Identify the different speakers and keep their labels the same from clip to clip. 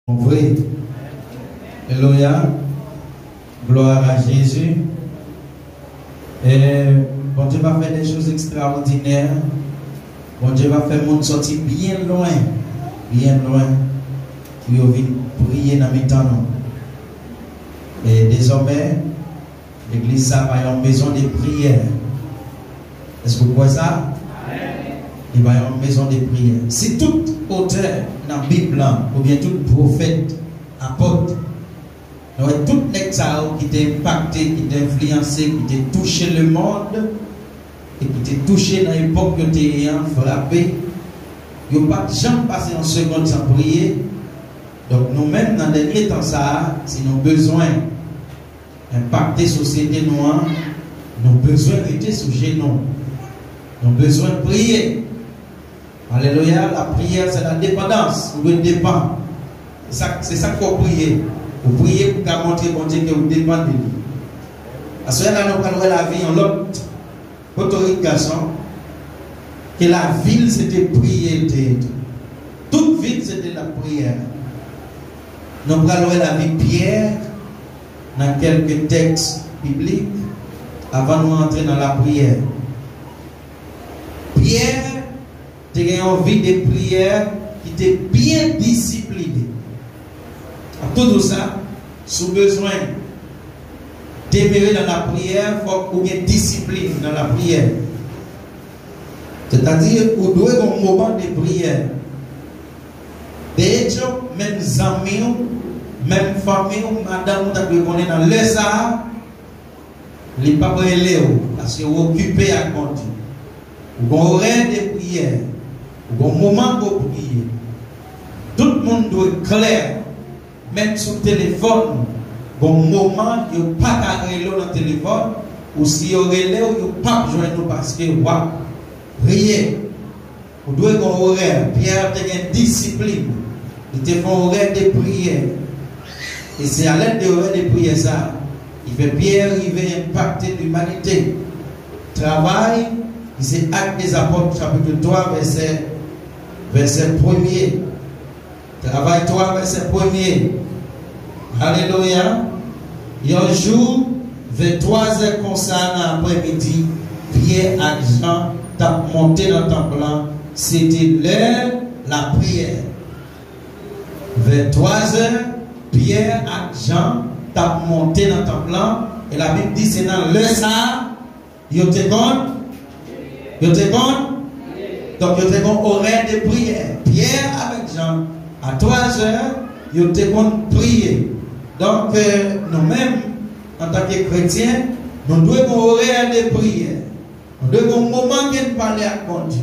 Speaker 1: Vrai. Alléluia. Gloire à Jésus. Et bon Dieu va faire des choses extraordinaires. Bon Dieu va faire mon sortir bien loin. Bien loin. Puis on vient prier dans mes temps. Et désormais, l'église ça va en maison de prière. Est-ce que vous voyez ça? Il va y avoir une maison de prière. Si tout auteur dans la Bible, ou bien tout prophète, apôtre, tout l'examen qui t'a impacté, qui t'a influencé, qui t'a touché le monde, et qui t'a touché dans l'époque que tu as frappé, il n'y a pas de gens passé en seconde sans prier. Donc nous-mêmes, dans les derniers temps, ça, si nous avons besoin d'impacter la société noire, nous avons besoin d'être sous genoux. Nous avons besoin de prier. Alléluia, la prière c'est la dépendance, vous dépend. C'est ça qu'il faut prier. Vous priez pour montrer bon Dieu que vous dépendez de lui. Parce que là, nous parlons de la vie en l'autre autorisation, que la ville c'était prier. Toute ville c'était la prière. Nous parlons de la vie Pierre dans quelques textes bibliques avant de nous entrer dans la prière. Pierre, tu as envie de prière qui t'est bien discipliné. À tout ça, sous besoin demeurer dans la prière, il faut qu'il y ait discipline dans la prière. C'est-à-dire, vous devez avoir un moment de prière. Déjà, même amis, même famille, madame, vous devez dans le ça, les papas et Léo, parce que vous occupez à compter. Vous avez un horaire de prière. Au moment où vous priez, tout le monde doit être clair, même sur le téléphone. Au moment où vous n'avez pas de dans le téléphone, ou si vous avez vous n'avez pas besoin de nous parce que vous priez. Vous devez avoir un horaire. Pierre a une discipline. Il fait un horaire de prière. Et c'est à l'aide de l'horaire de prière ça. Il fait Pierre arriver à impacter l'humanité. Travail, c'est Actes des Apôtres, chapitre 3, verset 1er. Travail 3, verset 1er. Alléluia. Il y a un jour, vers 3h comme ça, dans l'après-midi, Pierre et Jean t'ont monté dans le temple. C'était l'heure la prière. Vers 3h, Pierre et Jean t'ont monté dans le temple. Et la Bible dit c'est dans l'heure ça, ils étaient bon. Ils étaient bon. Donc, ils étaient horaire de prière. Pierre avec Jean, à 3h, ils étaient prier. Donc, nous-mêmes, en tant que chrétiens, nous devons avoir horaire de prière. Nous devons un moment de parler à Dieu.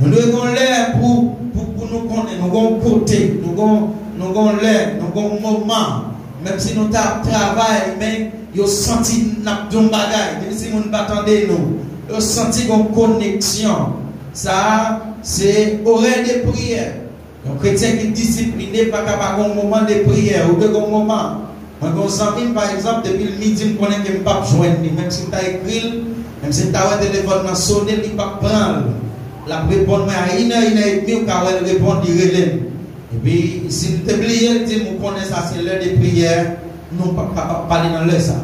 Speaker 1: Nous devons l'air pour nous connaître. Nous devons côté. Nous devons l'air. Nous devons un moment. Même si nous travaillons, mais nous senti notre bagage. Même si nous ne attendons nous. Nous senti une connexion. Ça, c'est horaire de prière. Un chrétien qui est discipliné, pas capable un moment de prière ou de moment. Moi, quand par exemple, depuis le midi, je connais que je ne peux pas joindre, même si tu as écrit, même si tu as un téléphone dans sonné, il ne peut pas prendre. La répondre à 1h30, ou quand elle répond, il relève. Et puis, si tu oublies, tu connais ça, c'est l'heure de prière, nous ne pouvons pas parler dans l'heure ça.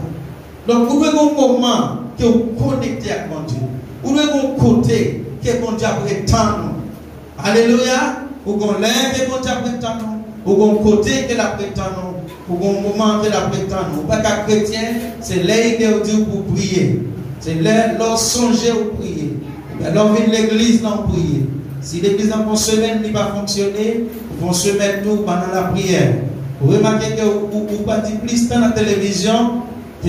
Speaker 1: Donc, vous devez un moment que vous connectez avec Dieu. Vous devez un côté que bon Dieu prétend. Alléluia. Ou qu'on l'air que bon Dieu prétend. Ou qu'on côté que la prétend. Ou qu'on moment que la prétend. Pas qu'un chrétien, c'est l'air de Dieu pour prier. C'est l'air leur songer ou prier. Alors vient l'église non prier. Si l'église en une semaine n'a pas fonctionné, vous se mettre nous pendant la prière. Vous remarquez que vous passez plus de temps dans la télévision que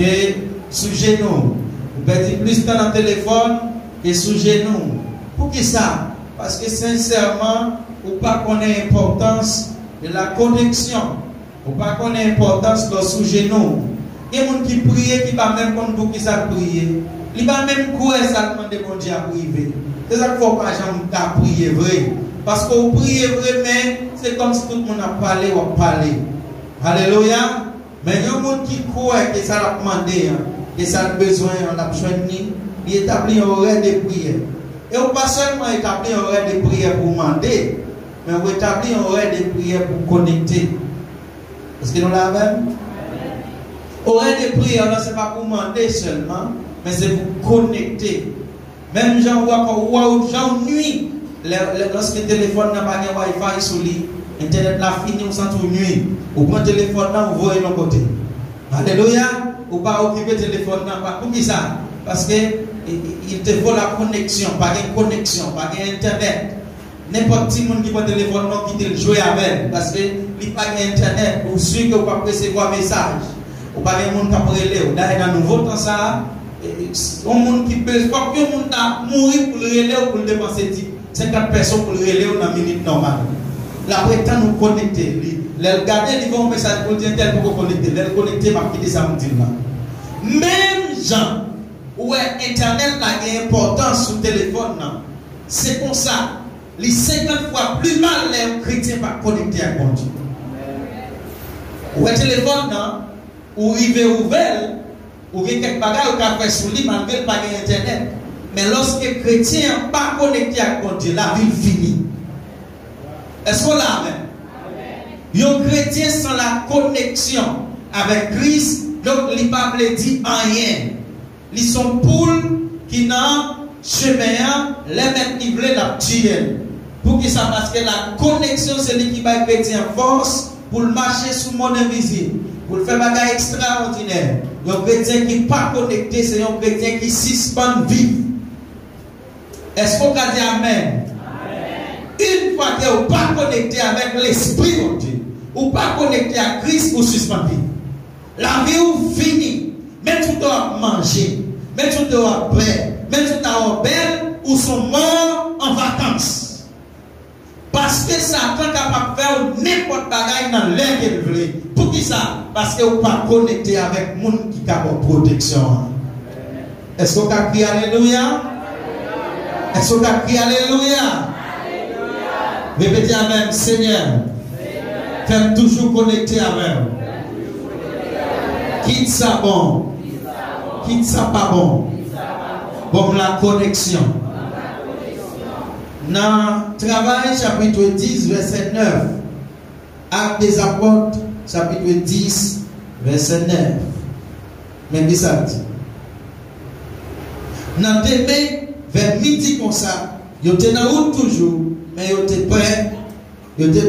Speaker 1: sous genoux. Vous passez plus de temps dans le téléphone que sous genoux. Pour qui ça? Parce que sincèrement, vous ne connaissez pas l'importance de la connexion. Vous ne connaissez pas l'importance de sous genoux. Il y a des gens qui prient qui ne va même pas pour qui ça prier. Il va même courir ça demander bon Dieu à prier. C'est ça qu'il ne faut pas jamais prier vrai. Parce que vous priez vrai, mais c'est comme si tout le monde a parlé ou a parlé. Alléluia. Mais il y a des gens qui croient que ça a demandé, que ça a besoin, on a besoin de nous. Il établit un horaire de prière. Et on pas seulement établir un horaire de prière pour demander, mais on établit un horaire de prière pour connecter. Est-ce que nous l'avons? Horaire de prière, ce n'est pas pour demander seulement, mais c'est pour connecter. Même gens gens nuit, lorsque le téléphone n'a pas de Wi-Fi sur lui, Internet l'a fini, on s'en trouve nuit. Vous prenez le téléphone, vous voyez l'autre côté. Alléluia. Ou pas occuper le téléphone, pour qui ça? Parce que il te faut la connexion, pas de connexion, pas d'internet. N'importe qui qui prend le téléphone, qui te jouer avec, parce que il n'y a pas d'internet, ou sûr que vous ne pouvez pas recevoir un message, ou pas de monde qui peut relayer. D'ailleurs, dans le nouveau temps, ça, un monde qui peut, pas que le monde a mourir pour le relayer ou pour le dépenser 50 personnes pour le relayer dans une minute normale. Là, après, tant nous connecter, les regarder, ils vont un message pour dire tel pour connecter, les connecter, ma petite ça me dit là. Même gens, où Internet a une importance sur le téléphone, c'est comme ça. Les 50 fois plus mal les chrétiens pas connectés à Dieu. Ou un téléphone, ou il veut ouvert, ou il y a quelques bagages ou fait sur lui, malgré pas Internet. Mais lorsque les chrétiens ne sont pas connectés à Dieu, la vie finit. Est-ce qu'on l'a même? Les chrétiens sans la connexion avec Christ, donc ils ne peuvent pas dire rien. Ils sont poules qui n'ont chemin, les mettre nivelés la tuer. Pour que ça, parce que la connexion, c'est lui qui va chrétien force pour marcher sous le monde invisible, pour faire des choses extraordinaires. Un chrétien qui n'est pas connecté, c'est un chrétien qui suspend vivre. Est-ce qu'on peut dire Amen? Une fois que vous n'êtes pas connecté avec l'Esprit de Dieu, ou pas connecté à Christ, vous suspendez. La vie vous finit. Même tout doit manger, même tout doit boire, même tout doit belle, ou sont morts en vacances. Parce que Satan est capable de faire n'importe quoi dans l'air qu'il veut. Pour qui ça? Parce que vous n'êtes pas connecté avec le monde qui a une protection. Est-ce que vous avez crié Alléluia? Est-ce que vous avez crié Alléluia? Répétez Amen, Seigneur. Faites toujours connecter avec. Quitte ça bon. Quitte ça pas bon. Bon la connexion. Dans Travail chapitre 10 verset 9. Actes des apôtres chapitre 10 verset 9. Même ça dit. Dans demain vers midi comme ça, ils étaient dans la route toujours, mais ils étaient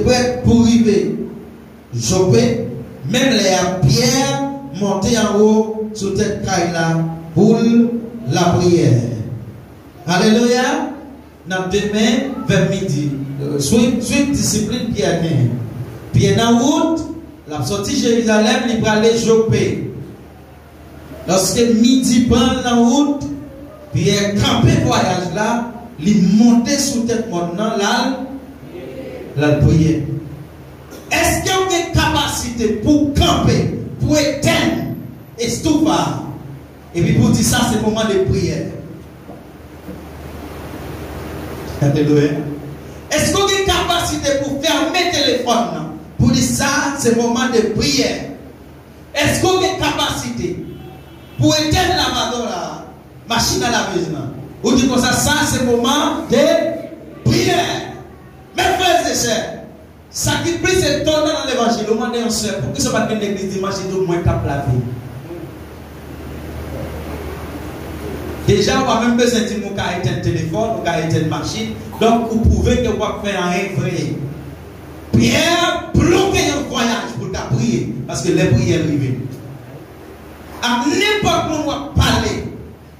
Speaker 1: prêts pour arriver. Jopé, même les pierres monter en haut sur cette caille-là pour la prière. Alléluia. Dans demain vers midi, suite discipline qui a gagné. Puis dans la route, la sortie de Jérusalem, il va aller Jopé. Lorsque midi prend la route, puis il campé voyage là, il monte sur cette maintenant là, la prière. Est-ce qu'il y a une capacité pour camper, pour éteindre et stopper? Et puis pour dire ça, c'est le moment de prière. Alléluia. Est-ce qu'il y a une capacité pour fermer le téléphone? Pour dire ça, c'est le moment de prière. Est-ce qu'il y a une capacité pour éteindre la machine à la maison? Ou dire comme ça, c'est le moment de prière. Mes frères et sœurs, ça qui plus est tourné dans l'évangile, au moment d'un seul, pour que ce soit pas l'église dimanche, il doit au moins cap la vie. Déjà, on va même besoin de dire qu'on a été un téléphone, on a été une machine, donc vous pouvez que vous pouvez faire un vrai. Pierre, bloquer un voyage pour ta prière, parce que les prières arrivent. À n'importe où on va parler,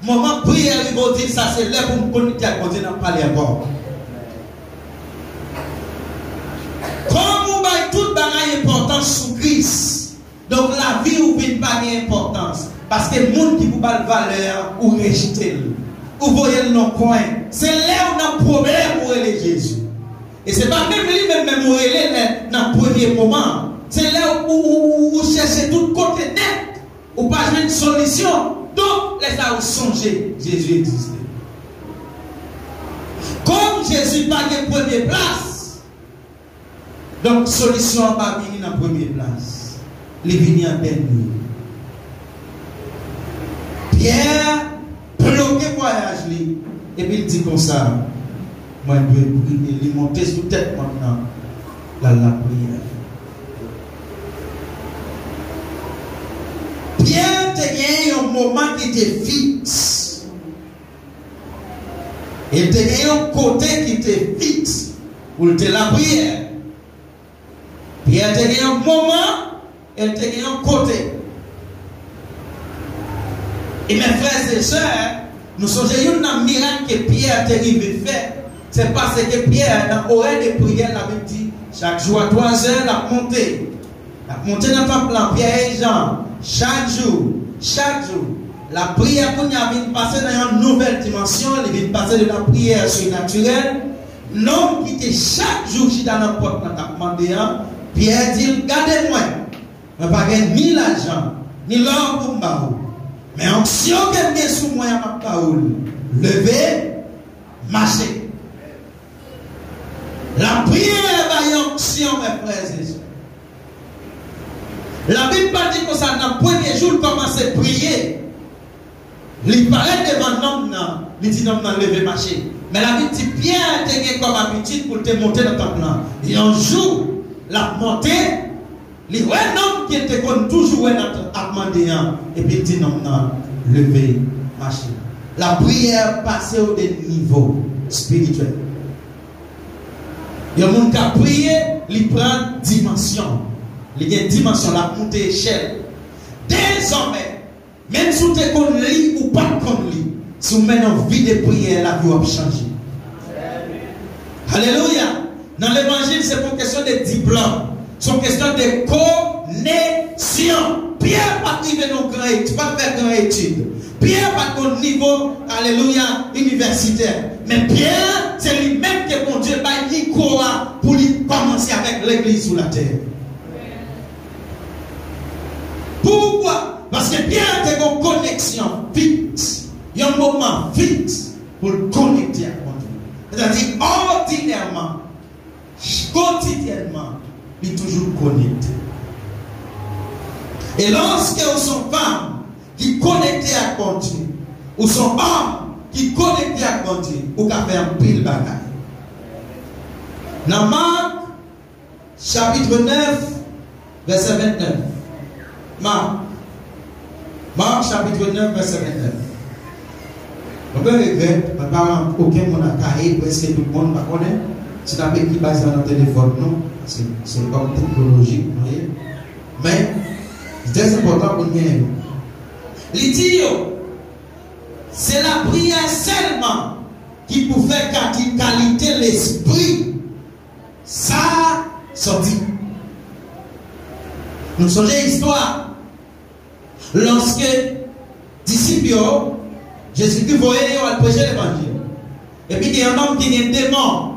Speaker 1: moment prière, ils vont dire ça, c'est là pour me connecter à continuer à parler encore. Comme on a toute bagaille importance sous Christ, donc la vie ou vit pas d'importance. Parce que le monde qui vous parle de valeur ou rejeter, ou voyez le nom coin, c'est là où on a un problème pour aller Jésus. Et ce n'est pas même lui-même où il est dans le premier moment. C'est là où vous cherchez tout côté net, ou pas une solution. Donc, laissez-vous songer, Jésus existe. Comme Jésus n'a pas de première place, donc solution n'a pas venir dans la première place. Il est venu en dernier. Pierre bloqué voyage lui et puis il dit comme ça, moi je dois monter sur tête maintenant la prière. Pierre a un moment qui était fixe. Il a un côté qui était fixe pour la prière. Pierre a un moment, il a un côté. Et mes frères et sœurs, nous songeons un miracle que Pierre a arrivé faire. C'est parce que Pierre, dans l'horaire de prière, l'avait dit, chaque jour à 3 heures, la montée. La montée dans ton plan, Pierre et Jean, chaque jour, la prière qu'on a vient passer dans une nouvelle dimension, il vient passer de la prière surnaturelle. L'homme qui était chaque jour qui dans la porte, dans ta demandé, Pierre dit, regardez-moi, je n'ai pas ni l'argent, ni l'or pour moi. Mais onction que j'ai sous moi, ma parole, lever, marcher. La prière va y onction, mes frères et sœurs. La Bible pas dit que ça, dans le premier jour, il commence à prier. Il paraît devant l'homme, il dit l'homme lever, marcher. Mais la Bible dit bien, tu comme habitude pour te monter dans ton plan. Et un jour, la montée, il y a un homme qui était toujours à demander, et puis il dit non, lever, marcher. La prière passe au niveau spirituel. Il y a un monde qui a prié, il prend dimension. Il y a une dimension, la montée échelle. Désormais, même si tu es qu'on lit ou pas qu'on lit, si vous mettez en vie de prière, la vie va changer. Alléluia. Dans l'évangile, c'est pour question de diplôme. C'est une question de connexion. Pierre pas arrivé dans grand étude, pas faire grand étude. Pierre pas au niveau, alléluia, universitaire. Mais Pierre, c'est lui-même que mon Dieu va lui croire pour lui commencer avec l'église sur la terre. Pourquoi? Parce que Pierre a une connexion fixe. Il y a un moment fixe pour le connecter avec mon Dieu. C'est-à-dire, ordinairement, quotidiennement, il est toujours connecté. Et lorsque vous sont femmes qui connectent à mon Dieu, ou sont hommes qui connectent à mon Dieu, ou qui fait un pile bagaille. Dans Marc, chapitre 9, verset 29. Marc chapitre 9, verset 29. On peut regretter, aucun monde a carré, parce que tout le monde ne connaît. C'est un peu qui base dans le téléphone, non? C'est comme technologie, vous voyez? Mais, c'est très important pour nous. Il dit, c'est la prière seulement qui peut faire qualité l'esprit. Ça, sorti. Nous songeons l'histoire. Lorsque disciples, Jésus-Christ voyait prêcher l'évangile. Et puis il y a un homme qui est un démon.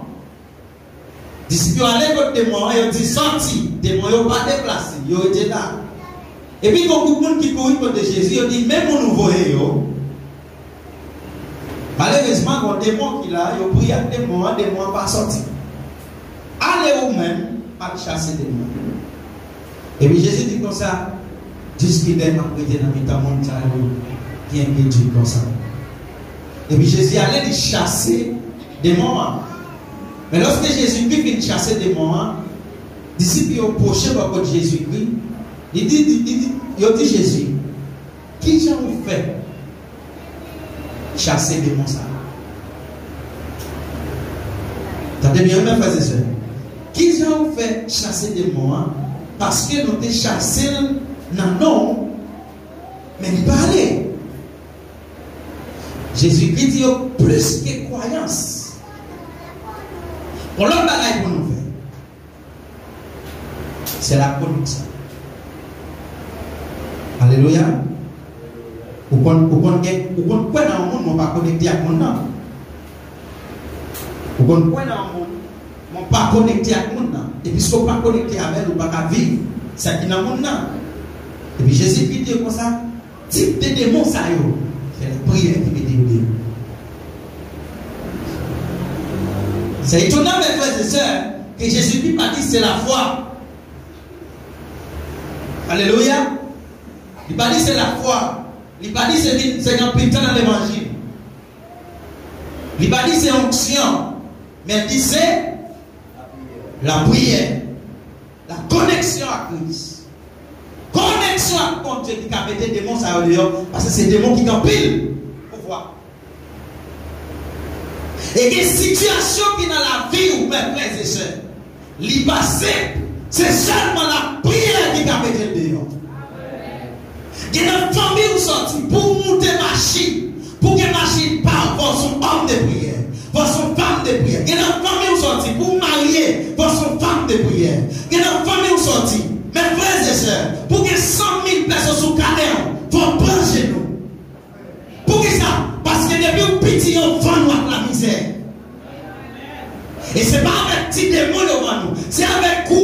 Speaker 1: Disciples allaient contre le démon et ils ont dit sorti. Les démons n'ont pas déplacé. Ils ont été là. Et puis il y a beaucoup de monde qui courent contre Jésus. Ils ont dit même nous voyons. Malheureusement, il y a un démon qui est là. Ils ont prié à un démon n'a pas sorti. Allez vous-même à chasser des démons. Et puis Jésus dit comme ça. Disciples m'a prêté dans le monde qui est dit comme ça. Et puis Jésus allait les chasser des démons. Mais lorsque Jésus-Christ vient chasser des démons, les disciples ont approché par Jésus-Christ. Il dit Jésus, qui j'en fait chasser des démons ça? T'as bien mes frères et sœurs. Qui j'en fait chasser des démons? Parce que nous avons chassé non, mais il parlait. Jésus-Christ dit plus que croyance. Pour l'autre bagaille pour nous faire, c'est la connexion. Alléluia. Ou quoi dans le monde, on va pas connecter avec mon âme. Ou quoi dans le monde, on pas connecter avec mon âme. Et puisqu'on ne pas connecter avec nous, on ne va pas vivre. C'est qui dans mon âme. Et puis Jésus dit comme ça, type de démon ça yo, c'est la prière qui me dit. C'est étonnant mes frères et sœurs que Jésus pas dit c'est la foi. Alléluia. Il pas dit c'est la foi. Il pas dit c'est un putain dans l'évangile. Il pas dit c'est onction. Mais il dit c'est la prière. La connexion à Christ. Connexion connexion avec Dieu qui a mis des démons ça dehors parce que c'est des démons qui campent pour voir. Et des situations qui dans la vie ou mes frères et sœurs, l'y passer, c'est seulement la prière qui a mis des dehors. Il y a une famille où sorti pour monter machine, pour que machine parle, pour son homme de prière, pour son femme de prière. Il y a une famille où sorti pour marier, pour son femme de prière. Il y a une famille où sorti, mes frères et sœurs, pour que 100 000 personnes sous carrière, pour prendre chez nous. Pour que ça? Parce que depuis un petit enfant, nous la misère. Et ce n'est pas avec petit démon devant nous, c'est avec gros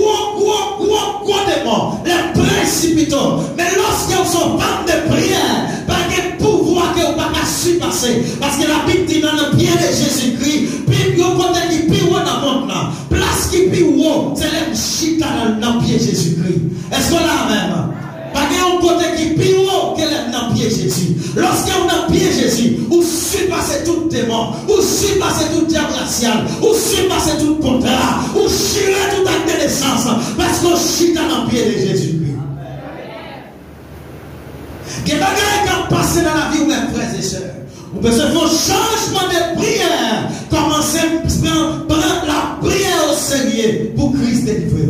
Speaker 1: démon, les précipitants. Mais lorsque vous sont femmes de prière, pas de pouvoir que vous ne pouvez pas surpasser. Parce que la Bible dit dans le pied de Jésus-Christ, puis vous côté qui plus haut dans le monde, place qui plus haut, c'est les chita dans le pied de Jésus-Christ. Est-ce qu'on a même? Pas de côté qui plus haut que le pied de Jésus. Lorsque vous dans le pied de Jésus, vous surpassez tout démon, vous surpassez tout diable racial, vous surpassez tout contrat, vous chirez tout acte de naissance, parce que vous chita dans le pied de Jésus-Christ. Il y a des bagages qui passent dans la vie, mes frères et sœurs. Vous pouvez faire un changement de prière. Commencez à prendre la prière au sérieux pour Christ délivrer.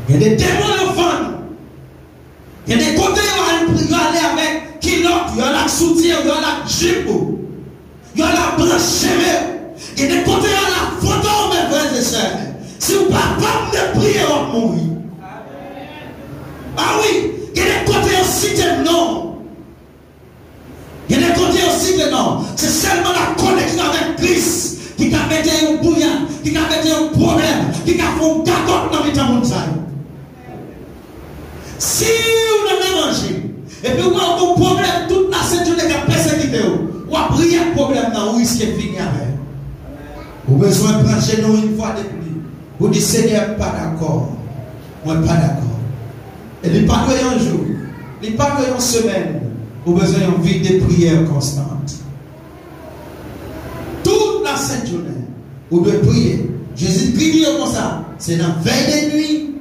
Speaker 1: Il y a des démons enfants. Il y a des côtés où on va aller avec kilote, il y a la soutien, il y a la jupe, il y a la branche. Il y a des côtés où on a la photo, mes frères et sœurs. Si vous ne pouvez pas de prier, on va mourir. Ah oui, il y a des côtés aussi que non. Il y a des côtés aussi que non. C'est seulement la connexion avec Christ qui a mis un bouillon, qui a mis un problème, qui a fait un cacotte dans le monde. Si vous avez mangé, et puis vous avez un problème, toute la sainte journée qui a persécuté, vous avez pris un problème dans où risque de finir avec. Vous avez besoin de prendre chez nous une fois de plus. Vous dites, Seigneur, pas d'accord. Moi, pas d'accord. Et il n'est pas un jour, il n'est pas une semaine. Vous avez besoin d'une vie de prière constante. Toute la sainte journée, vous devez prier. Jésus-Christ dit comme ça. C'est dans la veille de nuit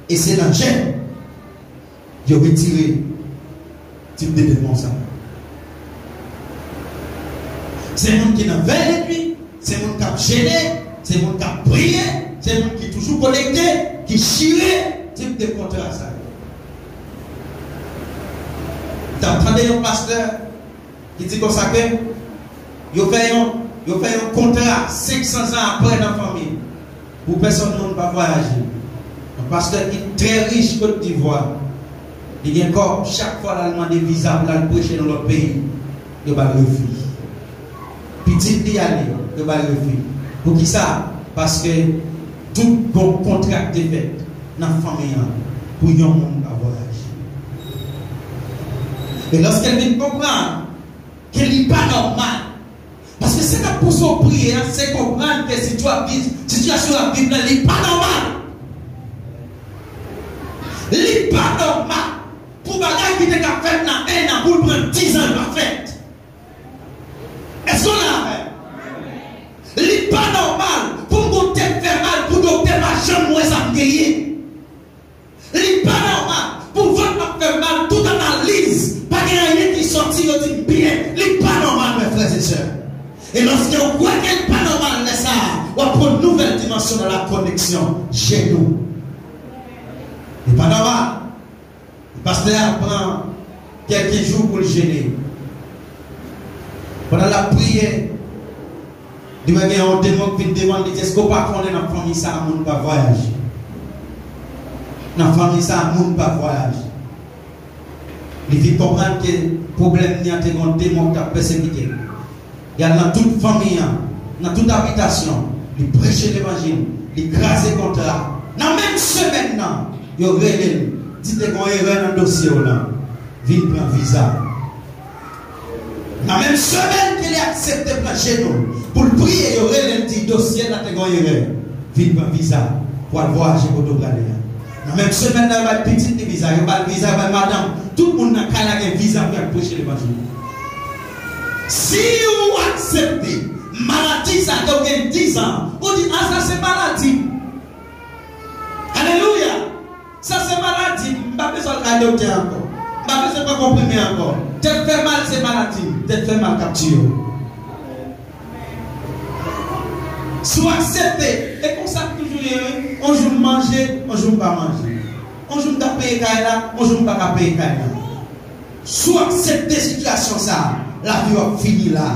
Speaker 1: et c'est dans le gêne. Je vais retirer type de démon ça. C'est un monde qui est dans la veille de nuit, c'est un monde qui a gêné, c'est un monde qui a prié, c'est un monde qui est toujours connecté, qui chire, type de contrat ça. Tu entendez un pasteur qui dit comme ça que il fait un contrat 500 ans après dans la famille pour personne ne va voyager. Un pasteur qui est très riche Côte d'Ivoire, il y a encore chaque fois qu'il demande des visas pour aller prêcher dans l'autre pays, il va le refuser. Petit d'y aller, il va le refuser. Pour qui ça? Parce que tout bon contrat est fait dans la famille pour un monde à voyager. Et lorsqu'elle vient comprendre qu'elle n'est pas normale, parce que c'est pour son prière, c'est comprendre que si tu as situation à vivre, elle n'est pas normale. Elle n'est pas normale. Pour bagaille qui t'a fait dans un an, pour prendre 10 ans, pas fait. Est-ce qu'on l'a fait? Elle n'est pas normale. Pour nous faire mal, pour nous faire ma jambe, moi, ça me guérit. Elle n'est pas normale. Pour votre faire mal, toute analyse. Pas rien qui sortit, on dit bien, il n'est pas normal, mes frères et sœurs. Et lorsque on voit qu'elle n'est pas normal, ça, on prend une nouvelle dimension dans la connexion chez nous. Il n'est pas normal. Le pasteur prend quelques jours pour le gêner. Pendant la prière, il y a un démon qui demande, est-ce qu'on ne peut pas prendre dans la famille ça, on ne peut pas voyager. Dans la famille ça, on ne peut pas voyager. Il faut comprendre que le problème n'est pas un démon qui a persécuté. Il y a dans toute famille, dans toute habitation, il prêche l'évangile, il crase le contrat. Dans la même semaine, il y a réel. Dites qu'on est dans le dossier là. Vite prendre visa. Dans la même semaine qu'il est accepté pour chez nous, pour le prier, il y aurait un petit dossier là, vite prendre visa pour aller voir chez vous. Dans la même semaine, il y a un petit visa, il y a un visa, madame. Tout le monde a un visa pour prêcher l'évangile. Si vous acceptez maladie, ça a 10 ans, on dit, ah, ça c'est maladie. Alléluia. Ça c'est maladie. besoin de docteur encore. Pas besoin de comprimer encore. Tête fait mal, c'est maladie. Tête fait mal, capture. Soit accepté. Et comme ça, toujours, on joue manger, on joue pas manger. On joue pas payer là, on joue pas payer là. Soit accepté situation ça, la vie va finir là.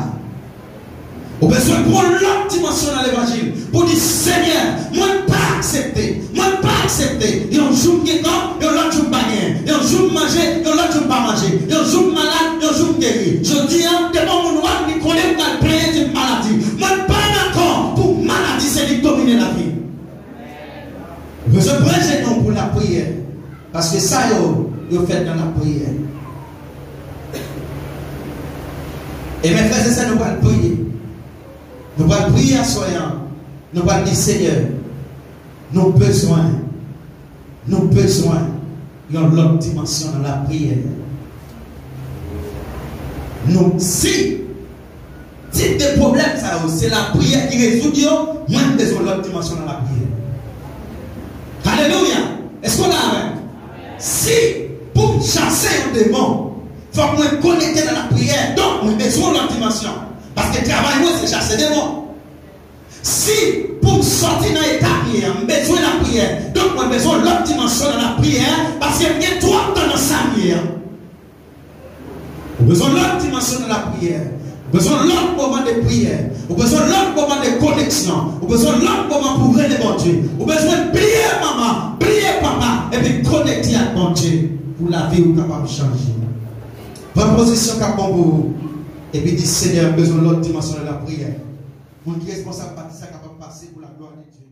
Speaker 1: On a besoin de prendre l'autre dimension dans l'évangile pour dire Seigneur, moi pas accepté, moi pas accepté. Et on joue qui quand, et on l'autre joue pas bien. Et on joue manger, et on l'autre joue pas manger. Et on joue malade, et on joue guéri. Je dis, devant mon noir, qui connaît pas le plein de maladie. Moi pas d'accord pour maladie, c'est de dominer la vie. On a besoin de prendre pour la prière. Parce que ça, vous fait dans la prière. Et mes frères et sœurs, nous allons prier. Nous allons prier à soyant. Nous allons dire Seigneur, nos besoins de l'autre dimension dans la prière. Nous, si type de problème, c'est la prière qui résout, moins besoin de l'autre dimension dans la prière. Alléluia. Est-ce qu'on a avec? Si pour chasser un démon, il faut que nous connecter dans la prière. Donc, nous avons besoin de l'autre dimension. Parce que le travail, c'est chasser des démons. Si pour sortir dans l'état de prière, nous avons besoin de la prière. Donc, nous avons besoin de l'autre dimension dans la prière. Parce qu'il y a trois temps dans sa prière. Nous avons besoin de l'autre dimension dans la prière. Nous avons besoin de l'autre moment de prière. Nous avons besoin de l'autre moment de connexion. Nous avons besoin de l'autre moment pour relever mon Dieu. Nous avons besoin de prier maman, prier papa, et puis connecter avec mon Dieu pour la vie où capable de changer. Votre position capable pour vous. Et puis dit Seigneur, besoin de l'autre dimension de la prière. Mon Dieu responsable de ça capable de passer pour la gloire de Dieu.